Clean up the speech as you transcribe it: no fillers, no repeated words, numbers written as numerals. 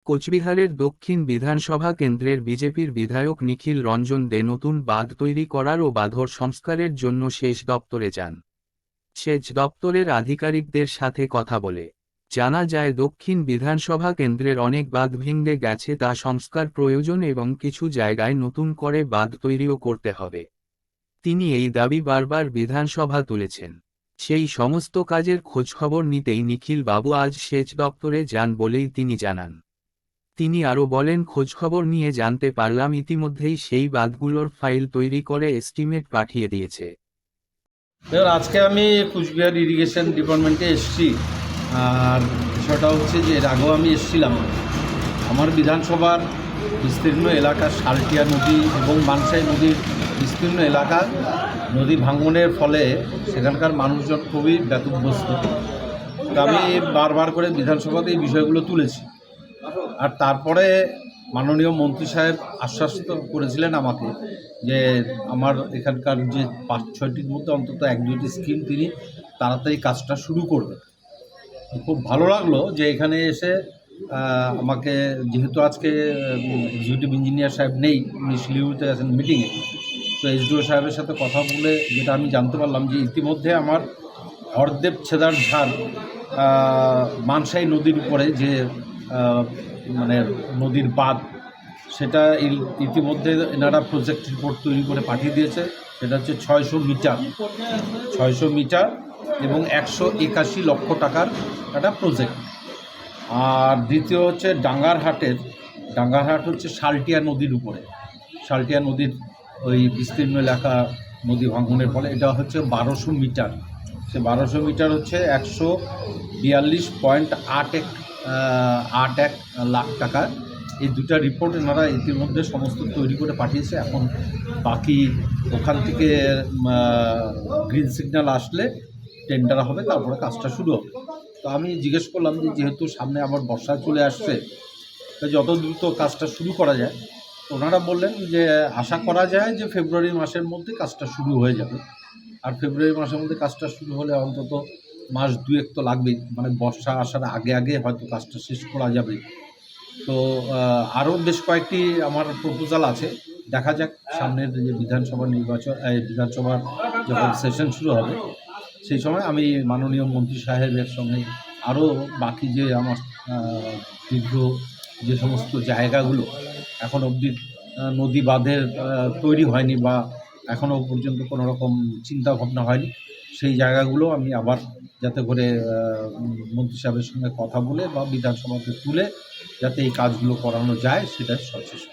কোচবিহারের দক্ষিণ বিধানসভা কেন্দ্রের বিজেপির বিধায়ক নিখিল রঞ্জন দে নতুন বাঁধ তৈরি করার ও বাঁধর সংস্কারের জন্য সেচ দপ্তরে যান। সেচ দপ্তরের আধিকারিকদের সাথে কথা বলে জানা যায় দক্ষিণ বিধানসভা কেন্দ্রের অনেক বাঁধ ভেঙে গেছে, তা সংস্কার প্রয়োজন এবং কিছু জায়গায় নতুন করে বাঁধ তৈরিও করতে হবে। তিনি এই দাবি বারবার বিধানসভা তুলেছেন। সেই সমস্ত কাজের খোঁজখবর নিতেই নিখিল বাবু আজ সেচ দপ্তরে যান বলেই তিনি জানান। তিনি আরও বলেন, খোঁজখবর নিয়ে জানতে পারলাম ইতিমধ্যেই সেই বাঁধগুলোর ফাইল তৈরি করে এস্টিমেট পাঠিয়ে দিয়েছে। এবার আজকে আমি কুচবিহার ইরিগেশন ডিপার্টমেন্টে এসেছি। আর বিষয়টা হচ্ছে যে এর আগেও আমি এসেছিলাম। আমার বিধানসভার বিস্তীর্ণ এলাকা শালটিয়া নদী এবং মানসাই নদীর বিস্তীর্ণ এলাকা নদী ভাঙনের ফলে সেখানকার মানুষজন খুবই ব্যতিব্যস্ত। তো আমি বারবার করে বিধানসভাতে এই বিষয়গুলো তুলেছি। আর তারপরে মাননীয় মন্ত্রী সাহেব আশ্বস্ত করেছিলেন আমাকে যে আমার এখানকার যে ৫-৬টির মধ্যে অন্তত ১-২টি স্কিম তিনি তাড়াতাড়ি কাজটা শুরু করবেন। খুব ভালো লাগলো যে এখানে এসে আমাকে, যেহেতু আজকে এক্সিকিউটিভ ইঞ্জিনিয়ার সাহেব নেই, উনি শিলিগুড়িতে আছেন মিটিংয়ে, তো এসডিও সাহেবের সাথে কথা বলে যেটা আমি জানতে পারলাম যে ইতিমধ্যে আমার হরদেব ছেদার ঝাড় মানসাই নদীর উপরে যে মানে নদীর বাঁধ, সেটা ইতিমধ্যে এনারা প্রজেক্ট রিপোর্ট তৈরি করে পাঠিয়ে দিয়েছে। সেটা হচ্ছে 600 মিটার এবং 181 লক্ষ টাকার একটা প্রজেক্ট। আর দ্বিতীয় হচ্ছে ডাঙ্গারহাট হচ্ছে শালটিয়া নদীর উপরে, শালটিয়া নদীর ওই বিস্তীর্ণ এলাকা নদী ভাঙনের ফলে এটা হচ্ছে 1200 মিটার। সে 1200 মিটার হচ্ছে 142.81 লাখ টাকা। এই দুটা রিপোর্ট এনারা ইতিমধ্যে সমস্ত তৈরি করে পাঠিয়েছে। এখন বাকি ওখান থেকে গ্রিন সিগন্যাল আসলে টেন্ডার হবে, তারপরে কাজটা শুরু হবে। তো আমি জিজ্ঞেস করলাম যে যেহেতু সামনে আবার বর্ষা চলে আসছে, যত দ্রুত কাজটা শুরু করা যায়। ওনারা বললেন যে আশা করা যায় যে ফেব্রুয়ারি মাসের মধ্যে কাজটা শুরু হয়ে যাবে। আর ফেব্রুয়ারি মাসের মধ্যে কাজটা শুরু হলে অন্তত মাস 2-1 তো লাগবেই, মানে বর্ষা আসার আগে আগে হয়তো কাজটা শেষ করা যাবে। তো আরও বেশ কয়েকটি আমার প্রপোজাল আছে, দেখা যাক সামনের যে বিধানসভার যখন সেশন শুরু হবে সেই সময় আমি মাননীয় মন্ত্রী সাহেবের সঙ্গে আরও বাকি যে আমার দীর্ঘ যে সমস্ত জায়গাগুলো এখন অবধি নদী বাঁধের তৈরি হয়নি বা এখনও পর্যন্ত কোনো রকম চিন্তাভাবনা হয়নি, সেই জায়গাগুলো আমি আবার যাতে করে মন্ত্রী সাহেবের সঙ্গে কথা বলে বা বিধানসভাতে তুলে যাতে এই কাজগুলো করানো যায় সেটা সচেষ্ট।